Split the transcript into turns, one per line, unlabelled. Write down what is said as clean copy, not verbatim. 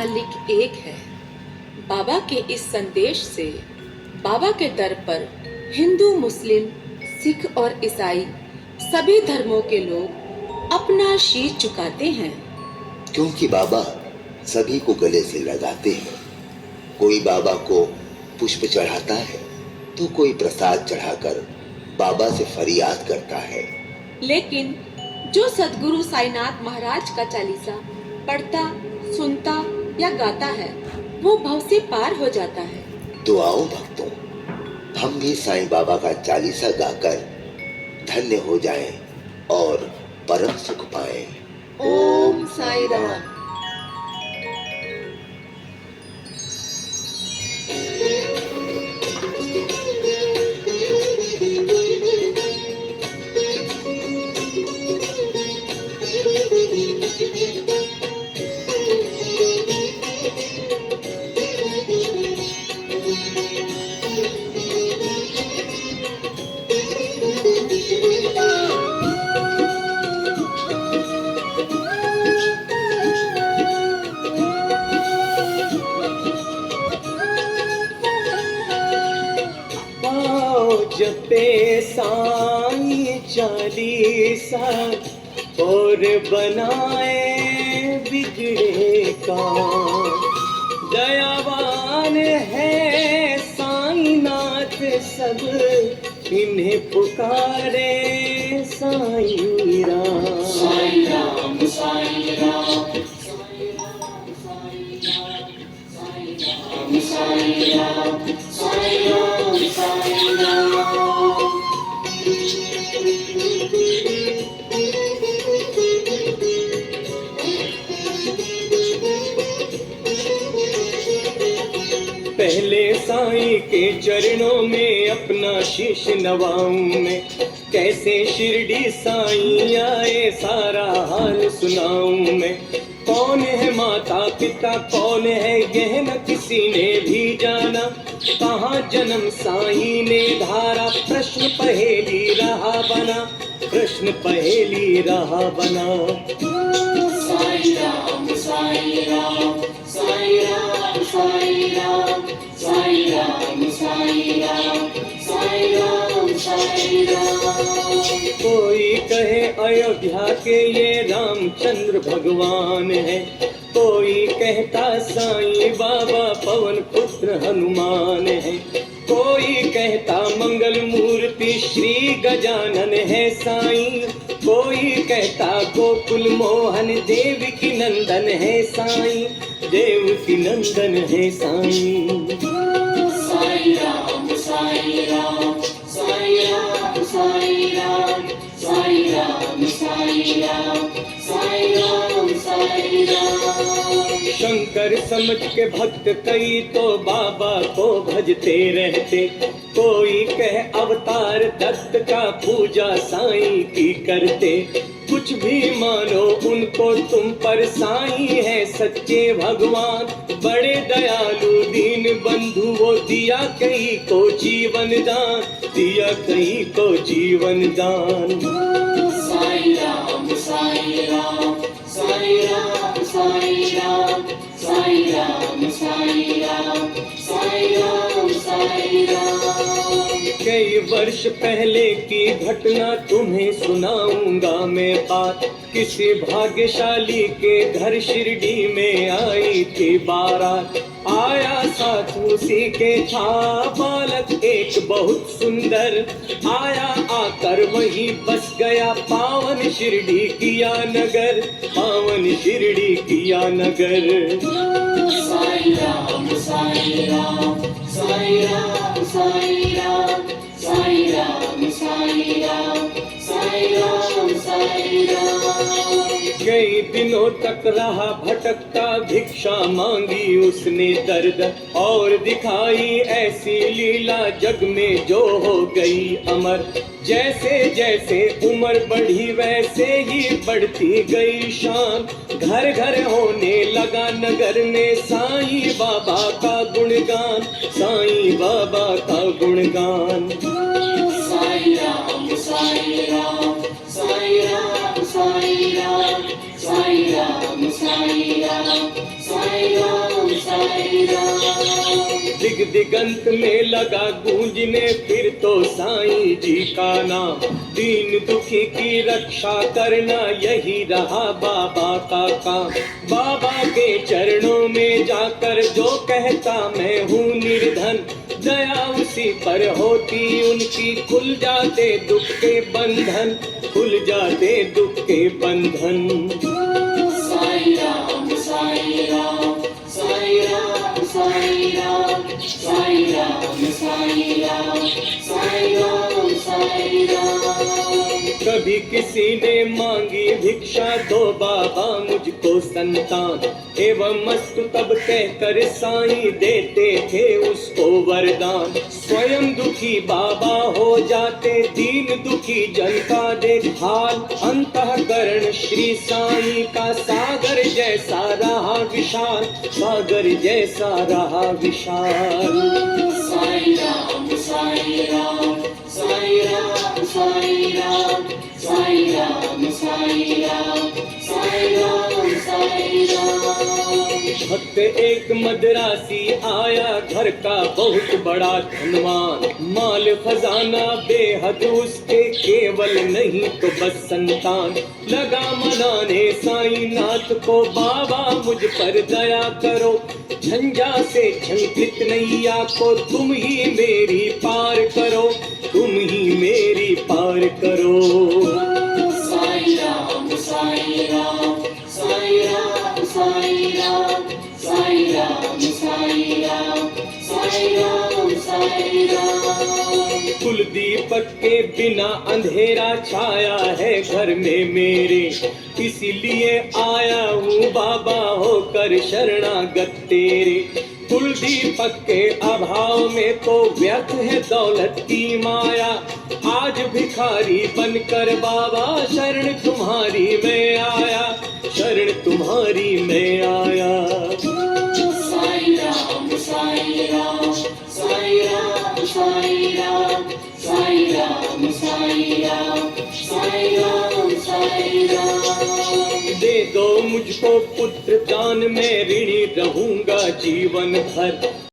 मालिक एक है। बाबा के इस संदेश से बाबा के दर पर हिंदू, मुस्लिम, सिख और ईसाई सभी धर्मों के लोग अपना शीश झुकाते हैं,
क्योंकि बाबा सभी को गले से लगाते हैं। कोई बाबा को पुष्प चढ़ाता है तो कोई प्रसाद चढ़ाकर बाबा से फरियाद करता है।
लेकिन जो सद्गुरु साईनाथ महाराज का चालीसा पढ़ता, सुनता या गाता है वो भव से पार हो जाता है।
तो आओ भक्तों, हम भी साईं बाबा का चालीसा गाकर धन्य हो जाएं और परम सुख पाएं।
ओम साई राम।
जपे साईं चालीसा और बनाए बिगड़े काम। दयावान है साईनाथ सब इन्हें पुकारे साईं राम। साईं राम, साईं राम, साईं राम, साईं राम, साईं राम, साईं राम, साईं राम। पहले साईं के चरणों में अपना शीश नवाऊं मैं। कैसे शिरडी साईं आए सारा हाल सुनाऊं मैं। कौन है माता पिता, कौन है यह न किसी ने भी जाना। कहाँ जन्म साईं ने धारा, प्रश्न पहेली रहा बना, प्रश्न पहेली रहा बना। साईं राम, साईं राम, साईं राम, साईं राम, साईं राम, साईं राम, साईं राम, साईं राम। कोई कहे अयोध्या के ये रामचंद्र भगवान है, कोई कहता साईं बाबा पवन पुत्र हनुमान है। कोई कहता मंगल मूर्ति श्री गजानन है साईं, कोई कहता गोकुल मोहन देव की नंदन है साईं, देव की नंदन है साईं। साईं राम, साईं राम, साईं राम, साईं राम, साईं राम, साईं राम, साईं राम, साईं राम। शंकर समझ के भक्त कई तो बाबा को भजते रहते। कोई कह अवतार दत्त का पूजा साईं की करते। कुछ भी मानो उनको तुम पर, साईं है सच्चे भगवान। बड़े दयालु दीन बंधु वो दिया कई को जीवन दान, दिया कई को जीवन दान। साईं राम, साईं राम, साईं राम, साईं राम, साईं राम, साईं राम, साईं राम, साईं राम। कई वर्ष पहले की घटना तुम्हें सुनाऊंगा मैं बात। किसी भाग्यशाली के घर शिरडी में आई थी बारात। आया साथ उसी के था बालक एक बहुत सुंदर। आया आकर वहीं बस गया पावन शिरडी किया नगर, पावन शिरडी किया नगर। साईं राम, साईं राम, साईं राम, साईं राम, साईं राम, साईं राम, साईं राम, साईं राम। कई दिनों तक रहा भटकता, भिक्षा मांगी उसने दर्द और दिखाई ऐसी लीला जग में जो हो गई अमर। जैसे जैसे उम्र बढ़ी वैसे ही बढ़ती गई शान। घर घर होने लगा नगर में साईं बाबा का गुणगान, साईं बाबा का गुणगान। साईं राम, साईं राम, साईं राम, साईं राम, साईं राम, साईं राम, साईं राम।
साईं राम।
दिग दिगंत में लगा गूंजने फिर तो साईं जी का नाम। दीन दुखी की रक्षा करना यही रहा बाबा का काम। बाबा के चरणों में जाकर जो कहता मैं हूँ निर्धन, दया उसी पर होती उनकी, खुल जाते दुख के बंधन, खुल जाते दुख के बंधन।
साईं राम साईं राम साईं राम साईं राम साईं राम साईं राम साईं राम साईं राम।
कभी किसी ने मांगी भिक्षा, दो बाबा मुझको संतान, एवं मस्तु तब कहकर साईं देते थे उसको वरदान। स्वयं दुखी बाबा हो जाते, दीन दुखी जन का देख हाल। अंतःकरण श्री साईं का सागर जैसा रहा विशाल, सागर जैसा रहा विशाल।
साईं राम साईं राम साईं राम साईं राम साईं राम साईं राम साईं राम साईं राम।
भक्त एक मद्रासी आया, घर का बहुत बड़ा धनवान। माल खजाना बेहद उसके, केवल नहीं तो बस संतान। लगा मनाने साईं नाथ को, बाबा मुझ पर दया करो। झंझा से झंकृत नैया को तुम ही मेरी पार करो, तुम ही मेरी पार करो।
साईं राम साईं राम साईं राम साईं राम साईं राम साईं राम साईं राम साईं राम।
कुल दीपक के बिना अंधेरा छाया है घर में मेरे, इसीलिए आया हूँ बाबा होकर शरणागत तेरे। कुल दीपक के अभाव में तो व्यर्थ है दौलत की माया। आज भिखारी बनकर बाबा शरण तुम्हारी मैं आया, शरण तुम्हारी मैं आया।
साईं राम साईं राम साईं राम साईं राम साईं राम साईं राम साईं राम साईं राम।
दे दो मुझको पुत्र दान, मैं ऋणी रहूंगा जीवन भर।